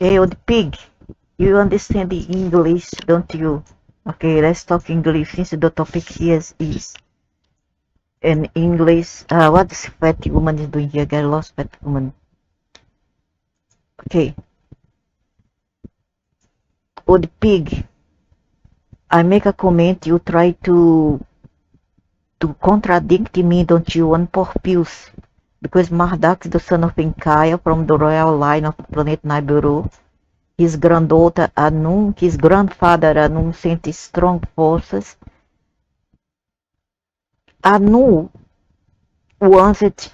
Hey, old pig, you understand the English, don't you? Okay, let's talk English since the topic here is in English. What this fat woman is doing here? Get lost, fat woman. Okay, old pig, I make a comment. You try to contradict me, don't you? On purpose, because Marduk is the son of Enkaya from the royal line of planet Nibiru. His granddaughter Anun, his grandfather Anun sent strong forces. Anu wanted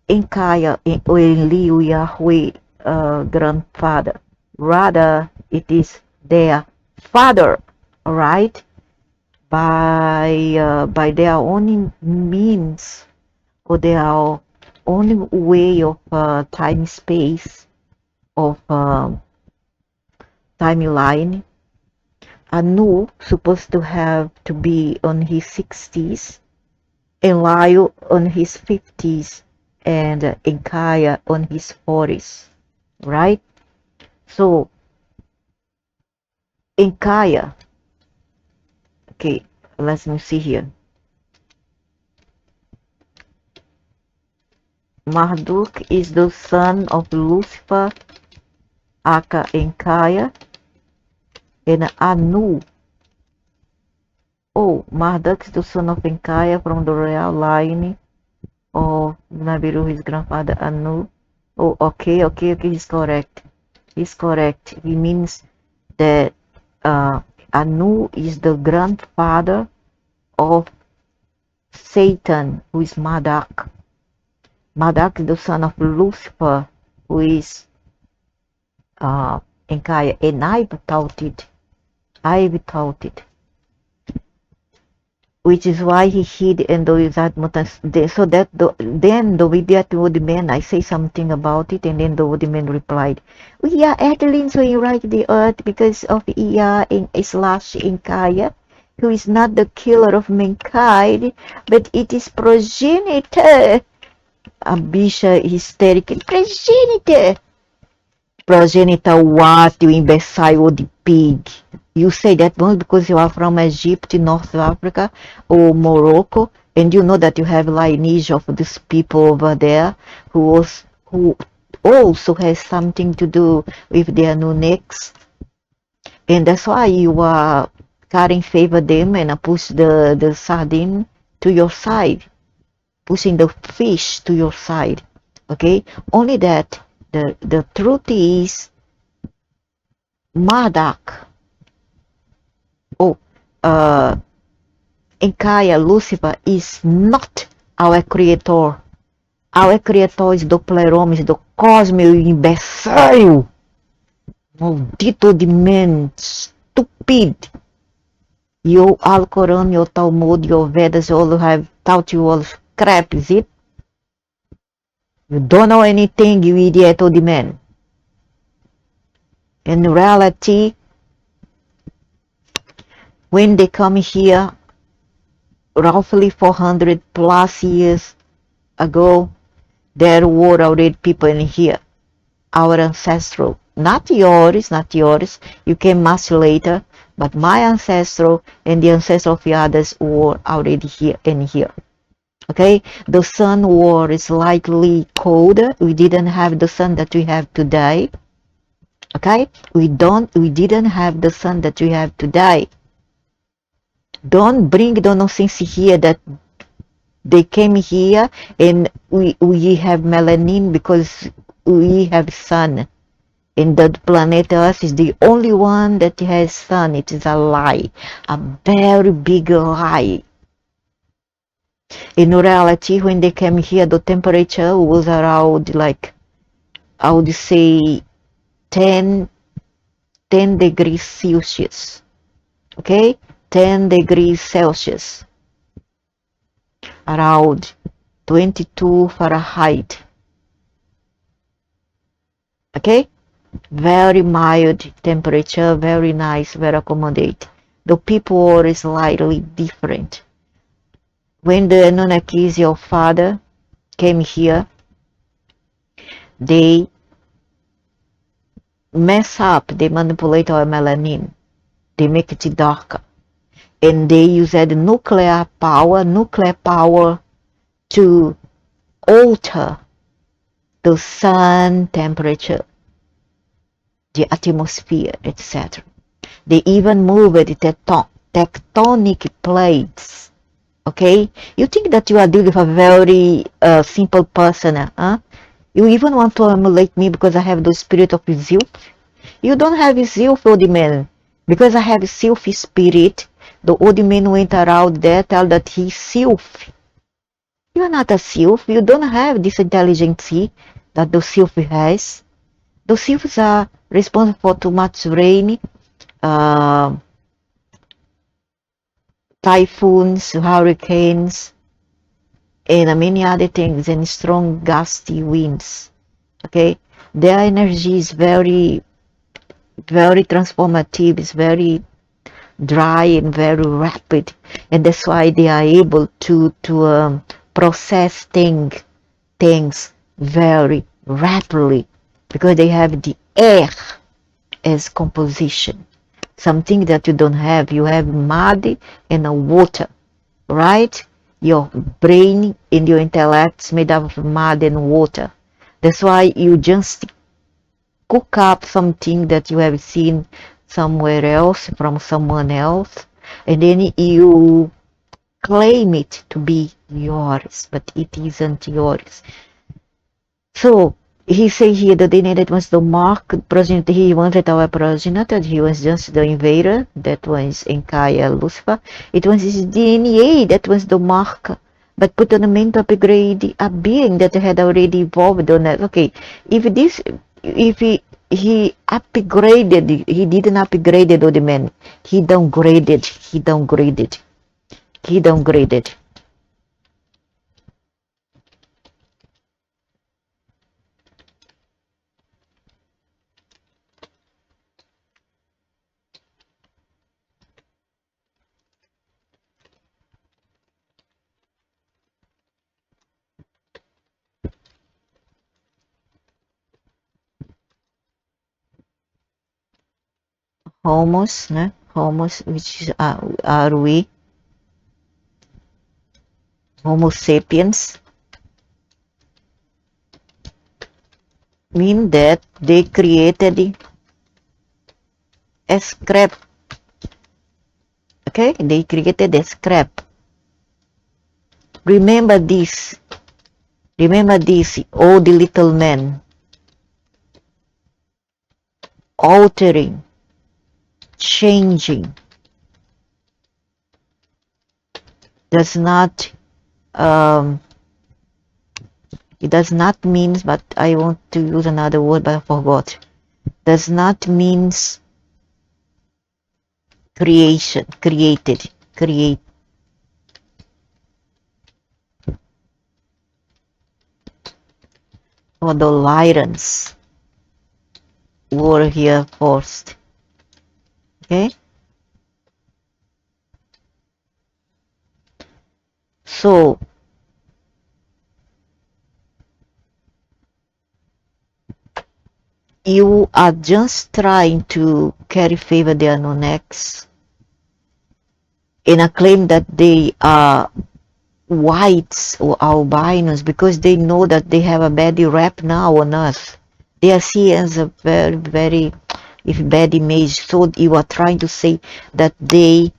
Enkaya in Liu Yahweh grandfather. Rather, it is their father, right? By their own means or their own way of time space of timeline. Anu supposed to have to be on his 60s, Eliu on his 50s, and Enkaya on his 40s, right? So Enkaya, okay, let me see here. Marduk is the son of Lucifer, aka Enkaya, and Anu. Oh, Marduk is the son of Enkaya from the royal line of Nabiru, his grandfather Anu. Oh, okay, he's correct. He's correct. He means that Anu is the grandfather of Satan, who is Marduk. Marduk is the son of Lucifer, who is Enkaya, and I've taught it. Which is why he hid in the wizard mutants. So that then the Vidya old man, I say something about it, and then the old man replied, "We are aliens when you write the earth because of Iya in slash Enkaya, who is not the killer of mankind, but it is progenitor." Abisha hysterical. Progenitor what, you imbecile old pig? You say that only because you are from Egypt, North Africa, or Morocco, and you know that you have lineage of these people over there who also has something to do with their anunakis, and that's why you are carrying favor them and push the sardine to your side, pushing the fish to your side. Okay, only that the truth is Marduk. Oh, uh, Enkaya, Lucifer is not our creator. Our creator is the Pleroma, is the cosmos, imbecile. Maldito de man, stupid. Your Alcoran, your Talmud, your Vedas all have taught you all crap, is it? You don't know anything, you idiot old man. In reality, when they come here, roughly 400 plus years ago, there were already people in here, our ancestral, not yours, you came much later, but my ancestral and the ancestral of the others were already here in here. Okay, the sun was slightly colder. We didn't have the sun that we have today. Okay, we didn't have the sun that we have today. Don't bring the nonsense here that they came here and we have melanin because we have sun, and the planet Earth is the only one that has sun. It is a lie, a very big lie. In reality, when they came here, the temperature was around, like, I would say 10 degrees Celsius. Okay, 10 degrees Celsius, around 22 Fahrenheit. Okay, very mild temperature, very nice, very accommodate. The people are slightly different. When the anunakis, your father, came here, they mess up, they manipulate our melanin. They make it darker. And they use that nuclear power to alter the sun temperature, the atmosphere, etc. They even move the tectonic plates. Okay? You think that you are dealing with a very simple person, huh? You even want to emulate me because I have the spirit of zeal? You don't have zeal for the man. Because I have self spirit, the old man went around there, tell that he's self. You are not a self. You don't have this intelligence that the self has. The selves are responsible for too much rain, uh, typhoons, hurricanes, and many other things, and strong gusty winds. Okay, their energy is very, very transformative. It's very dry and very rapid, and that's why they are able to process things very rapidly because they have the air as composition, something that you don't have. You have mud and a water, right? Your brain and your intellect is made up of mud and water. That's why you just cook up something that you have seen somewhere else from someone else, and then you claim it to be yours, but it isn't yours. So he say here the DNA that was the mark progenitor. He wanted our progenitor. He was just the invader. That was Enkaya Lucifer. It was his DNA that was the mark, but put on a mental upgrade a being that had already evolved on that. Okay, if he upgraded, he didn't upgrade the man. He downgraded. He downgraded. He downgraded. Homos, né? Homos, which is, are we? Homo sapiens, mean that they created a scrap. Okay, they created a scrap. Remember this. Remember this, all the little men. Altering, changing, does not, it does not mean, but I want to use another word, but I forgot. Does not means creation, created, create. Or the lions were here first. Okay? So, you are just trying to carry favor the anunakis in a claim that they are whites or albinos because they know that they have a bad rap now on Earth. They are seen as a very, very bad image. So you are trying to say that they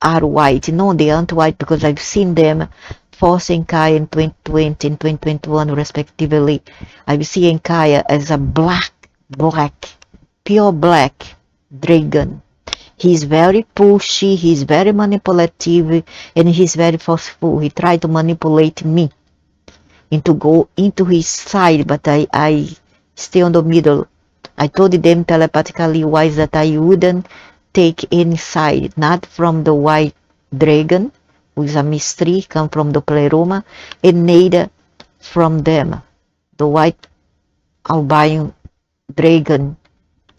are white. No, they aren't white because I've seen them forcing Kaya in 2020 and 2021 respectively. I've seen Kaya as a black, pure black dragon. He's very pushy, he's very manipulative, and he's very forceful. He tried to manipulate me into go into his side, but I stay on the middle. I told them telepathically wise that I wouldn't take any side, not from the white dragon, who is a mystery, come from the pleroma, and neither from them. The white albino dragon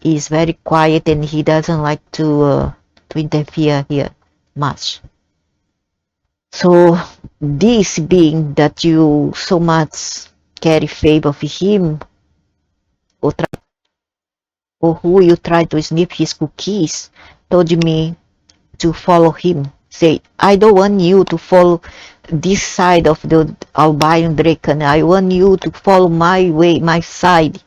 is very quiet and he doesn't like to interfere here much. So this being that you so much carry favor of him, Ol Draco or who you try to sniff his cookies, told me to follow him. Say, I don't want you to follow this side of the albino dragon. I want you to follow my way, my side.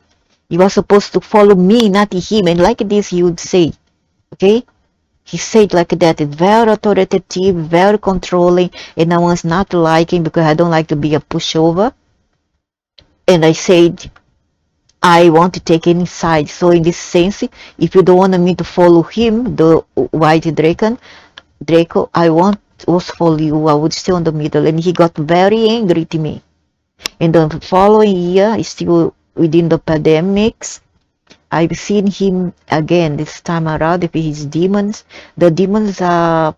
You are supposed to follow me, not him. And like this, he would say, okay? He said like that. It's very authoritative, very controlling, and I was not liking because I don't like to be a pushover. And I said, I want to take any side. So in this sense, if you don't want me to follow him, the white Draco, I want also follow you. I would stay on the middle. And he got very angry to me. And the following year, still within the pandemics, I've seen him again this time around with his demons. The demons are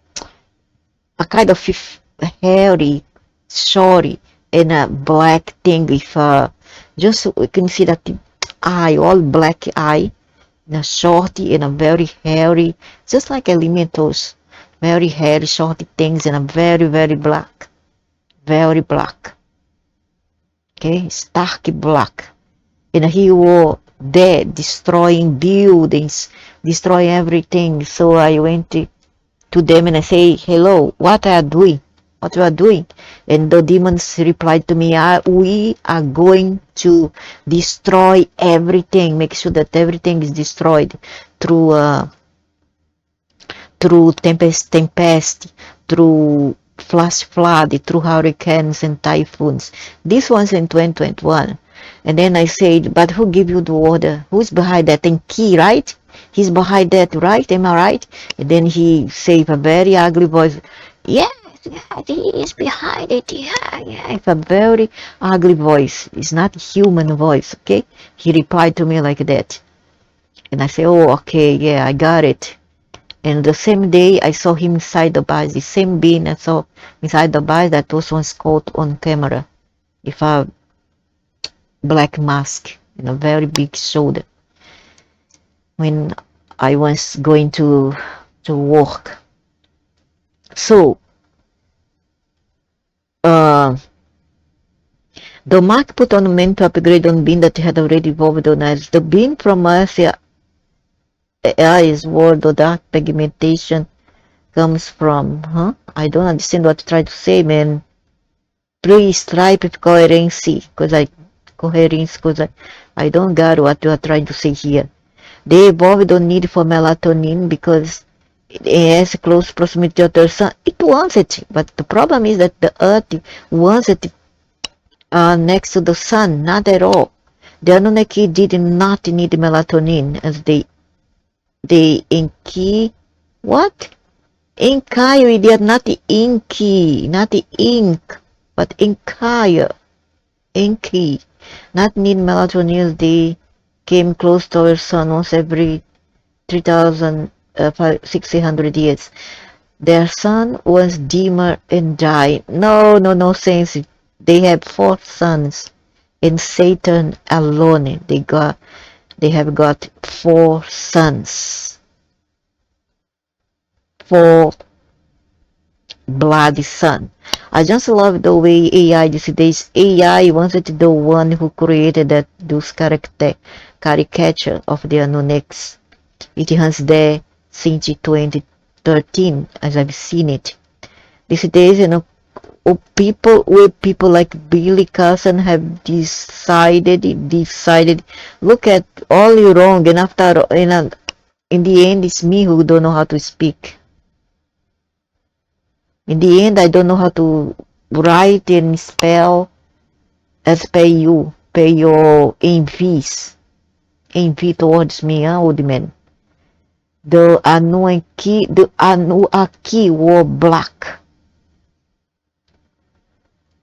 a kind of hairy, sorry, and a black thing with just you can see that eye, all black eye, and a shorty and a very hairy, just like elementals, very hairy, shorty things, and a very, very black. Okay, stark black. And he was there destroying buildings, destroying everything. So I went to them and I say, hello, what are you doing? What you are doing? And the demons replied to me, we are going to destroy everything, make sure that everything is destroyed through tempest, through flash flood, through hurricanes and typhoons. This was in 2021. And then I said, but who gave you the order? Who's behind that? And Key, right? He's behind that, right? Am I right? And then he said a very ugly voice, yes, he is behind it. Yeah. With a very ugly voice. It's not a human voice, okay? He replied to me like that. And I said, oh, okay, yeah, I got it. And the same day I saw him inside the bus, the same being I saw inside the bus that also was caught on camera with a black mask and a very big shoulder when I was going to work. So the mark put on men to upgrade on bean that had already evolved on us. The bean from us is where the dark pigmentation comes from, huh? I don't understand what you try to say, man. Please try with coherency, because I don't got what you are trying to say here. They evolved on need for melatonin because it has close proximity to the sun. It wants it, but the problem is that the earth wants it next to the sun, not at all. The Anunnaki did not need melatonin as they inky, what? Inkai, they are not inky, not the ink, but inkaya, inky. Not need melatonin, they came close to our sun once every 3,600 years. Their sun was dimmer and died. No sense. They have 4 suns, and Saturn alone, they have got 4 suns, 4 bloody sun. I just love the way AI these days. AI wanted the one who created those caricature of the anunakis. It has there since 2013, as I've seen it. These days, people like Billy Carson have decided. Look at all you wrong, and after in the end, it's me who don't know how to speak. In the end, I don't know how to write and spell as pay your envies towards me, old man. The Anunnaki were black.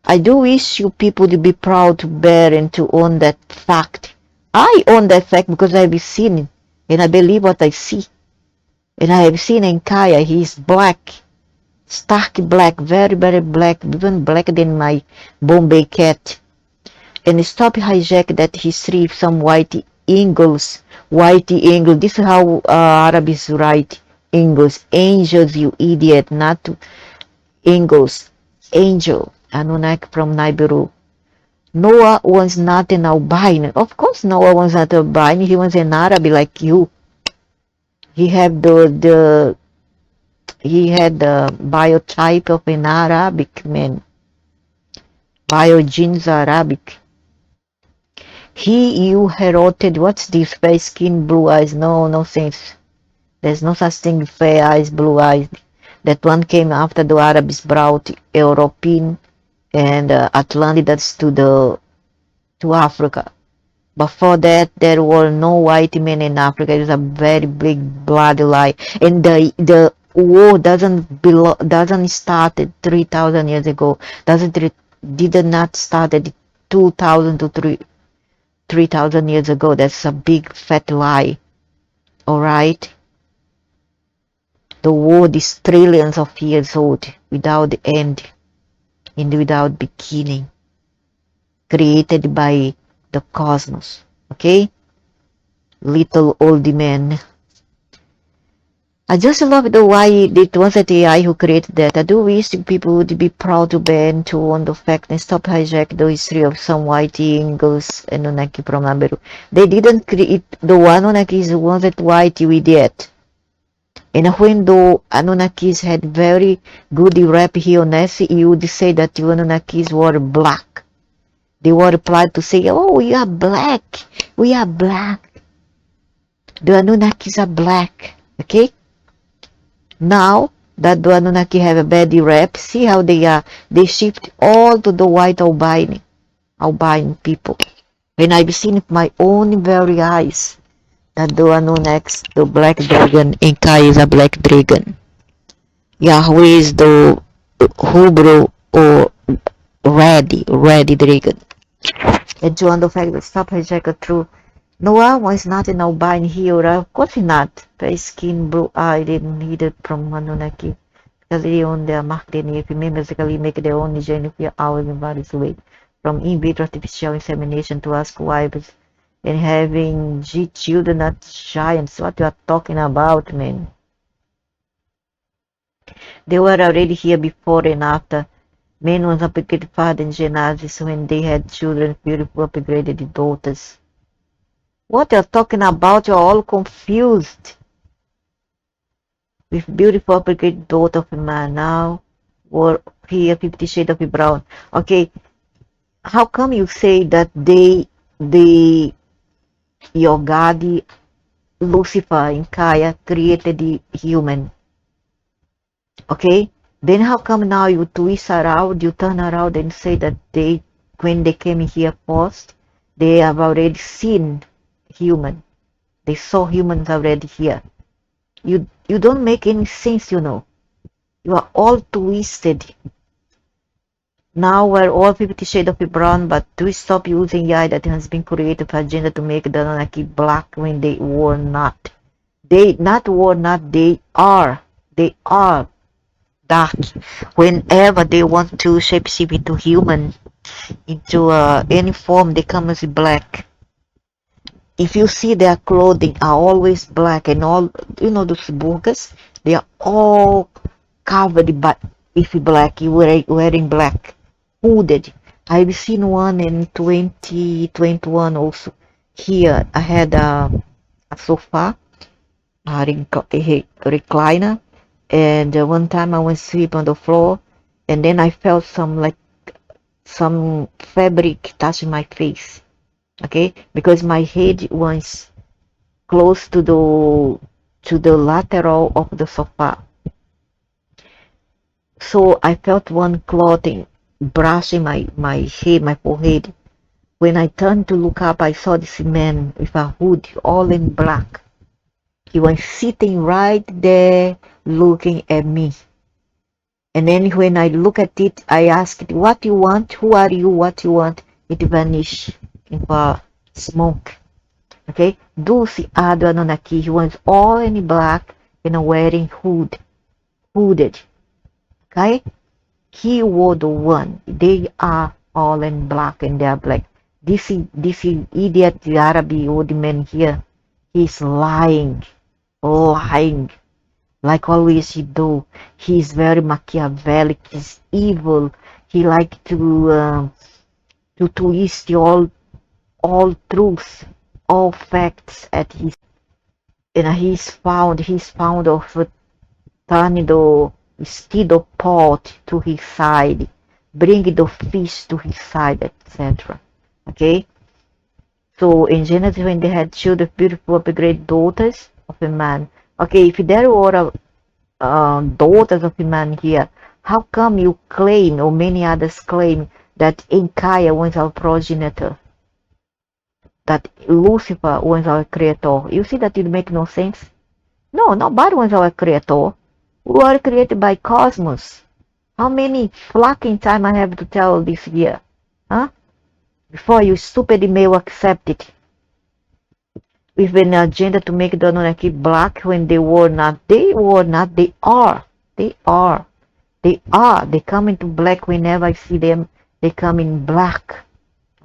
I do wish you people to be proud to bear and to own that fact. I own that fact because I've seen it, and I believe what I see. And I have seen Enkaya, he's black. Stark black, very, very black, even blacker than my Bombay cat. And stop hijack that history of some whitey angles. This is how Arabs write angles. Angels, you idiot, not angles. Angel, Anunnaki from Nibiru. Noah was not an albino. Of course, Noah was not albino. He was an Arab like you. He had the biotype of an Arabic man. Biogenes Arabic. You heralded, what's this? Fair skin, blue eyes. No, no sense. There's no such thing, fair eyes, blue eyes. That one came after the Arabs brought European and Atlantids to Africa. Before that, there were no white men in Africa. It was a very big bloody lie. And the war doesn't started 3,000 years ago. Did not started 2,000 to 3,000 years ago. That's a big fat lie. All right. The world is trillions of years old, without end and without beginning, created by the cosmos. Okay? Little old man. I just love the why it was at AI who created that. I do wish people would be proud to bend to on the fact and stop hijack the history of some white English and Anunnaki from Ameru. They didn't create the Anunnakis wasn't white, you idiot. And when the Anunnakis had very good rap here on Earth, you would say that the Anunnakis were black. They were applied to say, oh, we are black. We are black. The Anunnakis are black. Okay? Now that the Anunnaki have a bad rap, see how they are. They shift all to the white albino people. And I've seen with my own very eyes that the Anunnakis, the black dragon, and Kai is a black dragon. Yahweh is the Hebrew or red dragon. And to the fact that stop hijacker true. Noah was not an albino hero. Of course not. Fair skin, blue eye, didn't need it from Anunnaki. Because they own their mark DNA. If you basically make their own genetic hours in various ways. From in vitro artificial insemination to ask wives and having children, not giants. What you are talking about, man? They were already here before and after. Men was upgraded father in Genesis when they had children, beautiful upgraded daughters. What you're talking about, you're all confused. With beautiful upgraded daughter of a man now, or here 50 Shades of Brown. Okay, how come you say that your God, Lucifer and Kaya created the human? Okay, then how come now you twist around, you turn around and say that when they came here first, they have already seen human. They saw humans already here. You don't make any sense, you know. You are all twisted. Now we're all 50 Shades of Brown, but do stop using AI that has been created for agenda to make the Anunnaki black when they were not. They are. They are dark. Whenever they want to shapeshift into human, into any form, they come as black. If you see their clothing are always black and all, those burkas, they are all covered but if black, you wearing black, hooded. I've seen one in 2021 also. Here I had a sofa, a recliner, and one time I went sleep on the floor, and then I felt some fabric touching my face. Okay, because my head was close to the lateral of the sofa, so I felt one clothing brushing my head, my forehead. When I turned to look up, I saw this man with a hood all in black. He was sitting right there looking at me. And then when I look at it, I asked, what you want? Who are you? What you want? It vanished into smoke. Okay? Dulce Ado Anunnaki, he was all in black and wearing hooded. Okay? He was the one. They are all in black and they are black. This idiot Arabic old man here, he's lying, like always he do. He's very Machiavellic. He's evil. He like to to twist all truths, all facts at his, and he's found of turning the steed of pot to his side, bringing the fish to his side, etc. Okay? So in Genesis, when they had children, beautiful, great daughters of a man. Okay, if there were daughters of a man here, how come you claim, or many others claim, that Enkaya was our progenitor, that Lucifer was our creator? You see that it makes no sense? No, nobody was our creator. We were created by cosmos. How many fucking time I have to tell this here? Huh? Before you stupid email accept it. With an agenda to make the Anunnaki black when they were not. They were not. They are. They are. They are. They come into black whenever I see them. They come in black.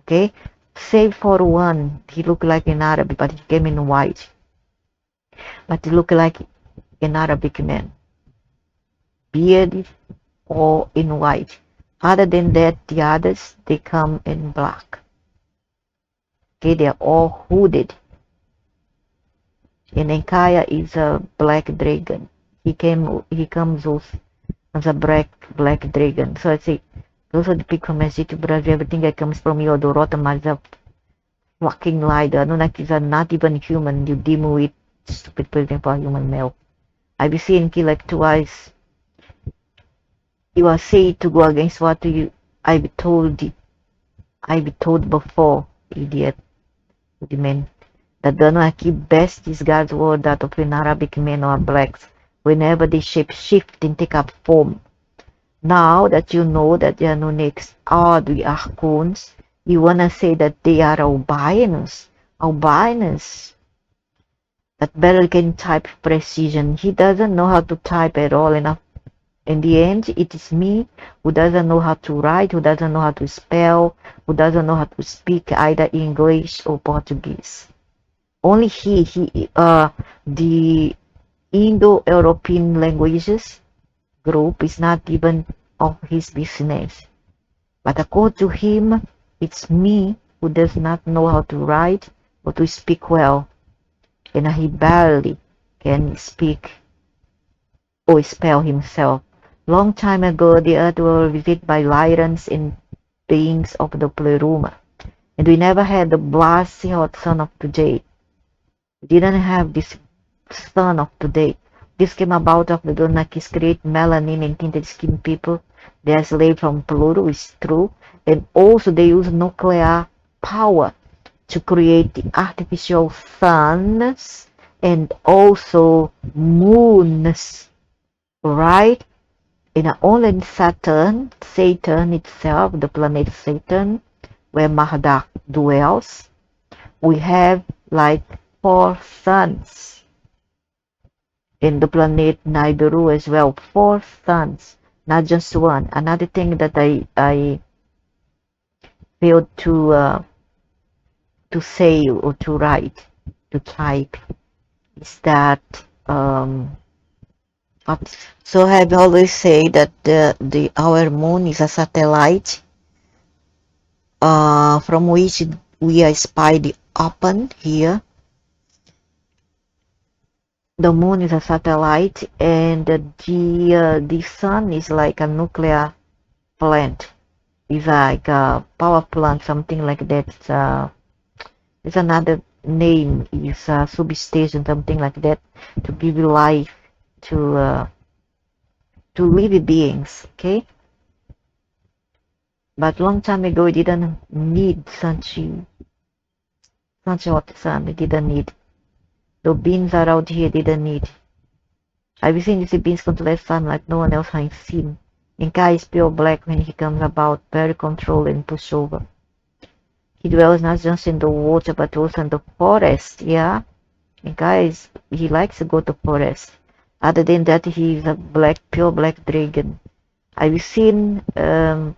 Okay? Save for one. He looked like an Arab, but he came in white. But he looked like an Arabic man. Bearded or in white. Other than that, the others, they come in black. Okay? They are all hooded. And Enkaya is a black dragon. He comes as a black dragon. So I say, those are the people from Egypt, Brazil, everything that comes from you, the Rotterdam is a fucking lie. The Anunnakis are not even human. You demon with stupid person for human male. I've seen kill like twice. You are said to go against what I've told before, idiot, the man. That the Anunnaki best disguised word that of an Arabic men or blacks whenever they shape shift and take up form. Now that you know that the Anunnakis are the Archons, you wanna say that they are albinos. Albinos. That better can type precision. He doesn't know how to type at all enough. In the end, it is me who doesn't know how to write, who doesn't know how to spell, who doesn't know how to speak either English or Portuguese. Only the Indo-European languages group is not even of his business. But according to him, it's me who does not know how to write or to speak well. And he barely can speak or spell himself. Long time ago, the earth was visited by lions and beings of the Pleroma. And we never had the blasty hot sun of today. We didn't have this sun of today. This came about of the Anunnakis create melanin and tinted skin people. They are slaves from Pluto, it's true. And also they use nuclear power to create the artificial suns and also moons. Right? And only in Saturn itself, the planet Saturn, where Marduk dwells, we have like 4 suns. In the planet Nibiru as well, 4 suns, not just one. Another thing that I failed to say or to write, to type, is that so I've always said that our moon is a satellite from which we are spied upon here. The moon is a satellite, and the sun is like a nuclear plant. It's like a power plant, something like that. It's another name. It's a substation, something like that, to give life to living beings. Okay. But long time ago, we didn't need such hot sun. We didn't need. The beings around here didn't need. I've seen these beings come to the sun like no one else has seen. Inka is pure black when he comes about, very controlled and pushover. He dwells not just in the water but also in the forest, yeah? Inka he likes to go to forest. Other than that, he is a pure black dragon. I've seen him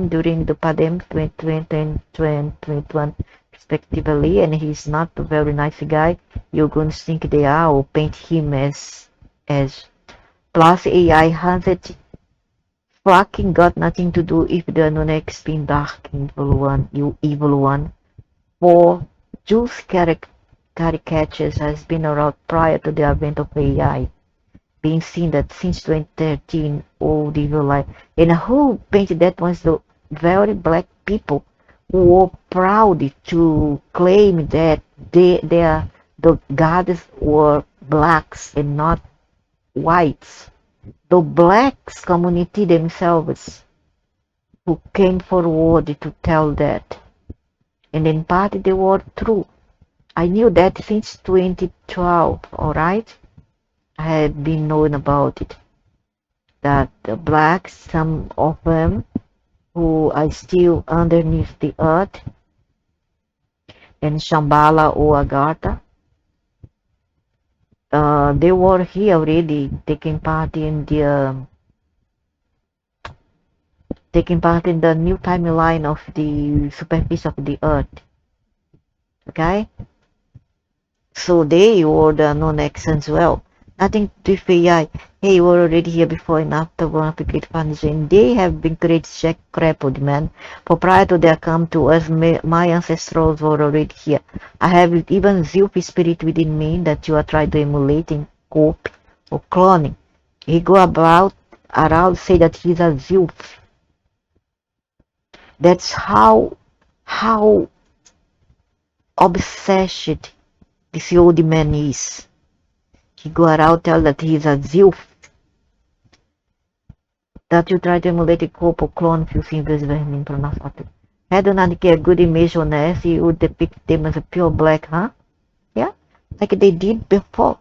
during the pandemic 2020 and 2021 respectively, and he's not a very nice guy. You're going to think they are or paint him as plus AI 100 Fracking got nothing to do if the anunakis being dark evil one, you evil one. For Jews caricatures has been around prior to the advent of AI, being seen that since 2013, old evil life. And who painted that was the very black people who were proud to claim that the gods were blacks and not whites. The blacks community themselves who came forward to tell that. And in part they were true. I knew that since 2012, alright? I had been knowing about it. That the blacks, some of them, who are still underneath the earth, in Shambhala or Agartha, they were here already taking part in the new timeline of the superficie of the earth. Okay? So they were the non-X as well. Nothing to do with AI. Hey, you were already here before and after one of the great foundation. They have been great check crippled, man. For prior to their come to us, my ancestors were already here. I have even Zilf spirit within me that you are trying to emulate and copy or cloning. He go about around say that he's a Zilf. That's how obsessed this old man is. He go around tell that he's a Zilf. That you try to emulate a couple clone few symbols vermin pronafato. Had an a good image on earth, you would depict them as a pure black, huh? Yeah? Like they did before.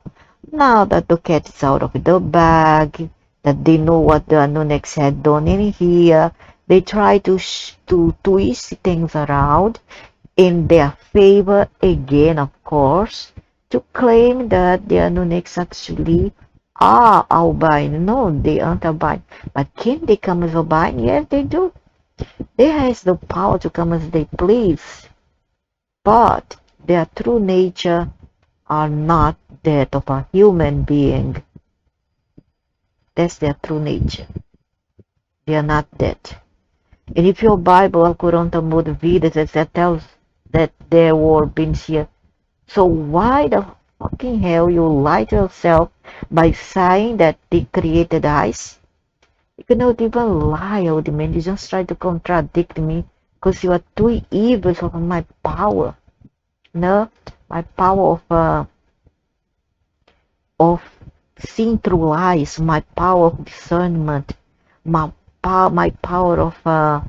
Now that the cat is out of the bag, that they know what the Anunnaks had done in here, they try to twist things around in their favor again, of course, to claim that the Anunnaks actually are albino. No, they aren't albino. But can they come as albino? Yes, they do. They have the power to come as they please. But their true nature are not that of a human being. That's their true nature. They are not that. And if your Bible, Al-Quran, Talmud, Vedas, etc., tells that there were beings here, so why the fucking hell you lie to yourself by saying that they created ice? You cannot even lie, old man. You just try to contradict me because you are too evil of my power. No, my power of seeing through lies, my power of discernment, my power of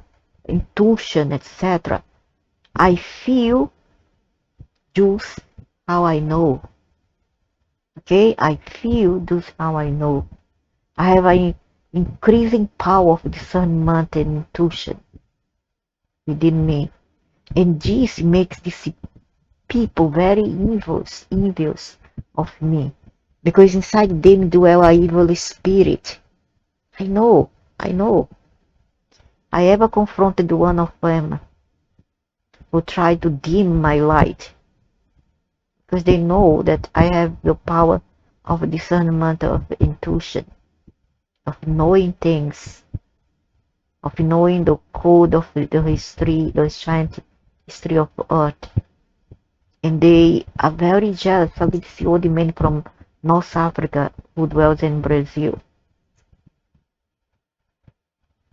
intuition, etc. I feel just how I know. Okay, I feel just how I know. I have an increasing power of discernment and intuition within me. And this makes these people very evils of me. Because inside them dwell a evil spirit. I know, I know. I ever confronted one of them who tried to dim my light. Because they know that I have the power of discernment, of intuition, of knowing things, of knowing the code of the history, the ancient history of Earth. And they are very jealous of this old man from North Africa who dwells in Brazil.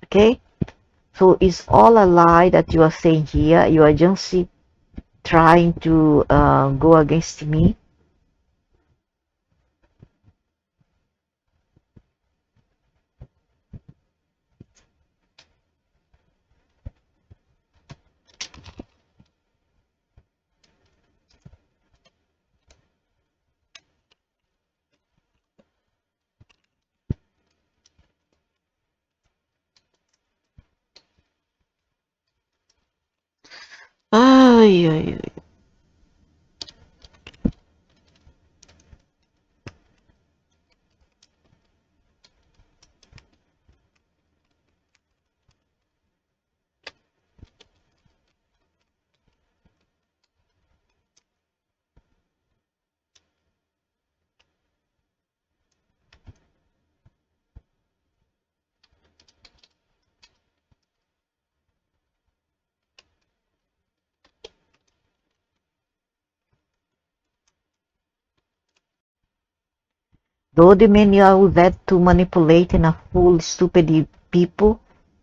Okay? So it's all a lie that you are saying here. You are just trying to go against me. Ay, ay, ay. Though the men use that to manipulate and a fool stupid people,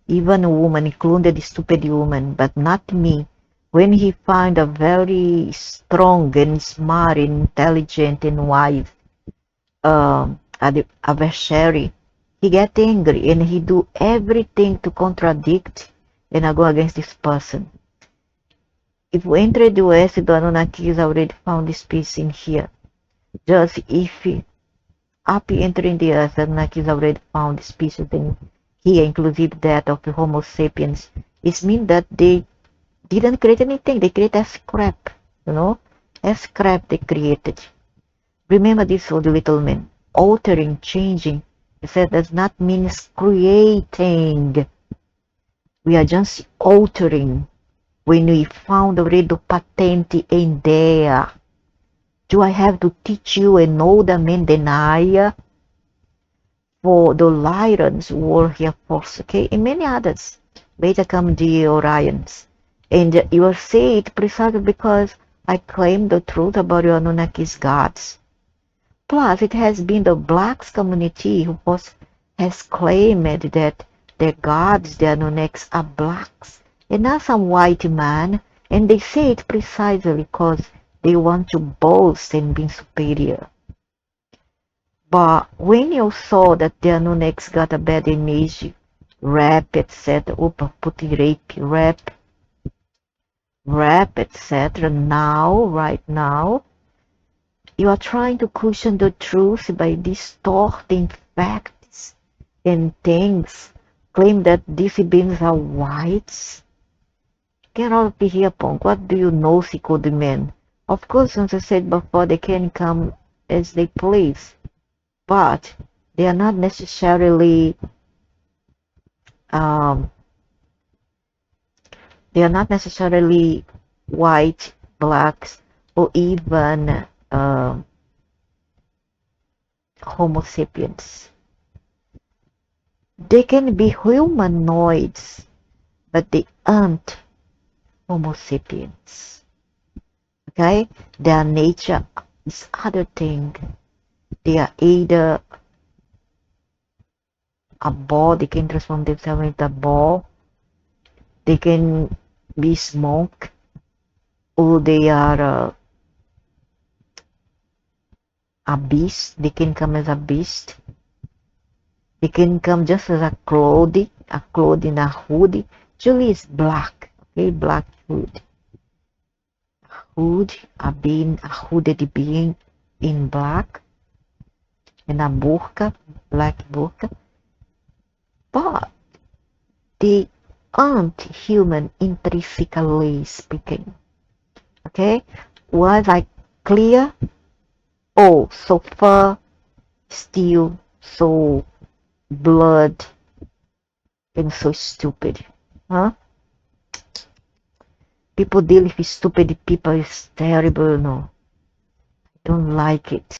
even a woman, included stupid woman, but not me. When he find a very strong and smart and intelligent and wise adversary, he get angry and he do everything to contradict and go against this person. If we enter the West, the Anunnakis already found this peace in here. Just if up entering the Earth, the Anunnakis already found species in here, inclusive that of the Homo sapiens. It means that they didn't create anything. They created a scrap, a scrap they created. Remember this old little man, altering, changing. He said does not mean creating. We are just altering. When we found already the patent in there, do I have to teach you an older man denier? For the Lyrians were here first, okay, and many others. Later come the Orions. And you will say it precisely because I claim the truth about your Anunnakis gods. Plus, it has been the blacks community who has claimed that their gods, the Anunnakis, are blacks and not some white man, and they say it precisely because they want to boast and be superior. But when you saw that the Anunnakis got a bad image, rap, etc., putting rape, rap, etc., right now, you are trying to cushion the truth by distorting facts and things. Claim that these beings are whites. Get out of here, punk. What do you know, Sikod men? Of course, as I said before, they can come as they please. But they are not necessarily white, blacks, or even Homo sapiens. They can be humanoids, but they aren't Homo sapiens. Okay? Their nature is other thing. They are either a ball, they can transform themselves into a ball, they can be smoke, or they are a beast, they can come as a beast, they can come just as a clothing, a hoodie. Usually it's black, okay, black hood. A hooded being in black, and a burqa, black burqa. But they aren't human intrinsically speaking. Okay? Was I clear? Oh, so far, still so blood and so stupid. Huh? People dealing with stupid people is terrible, no. I don't like it.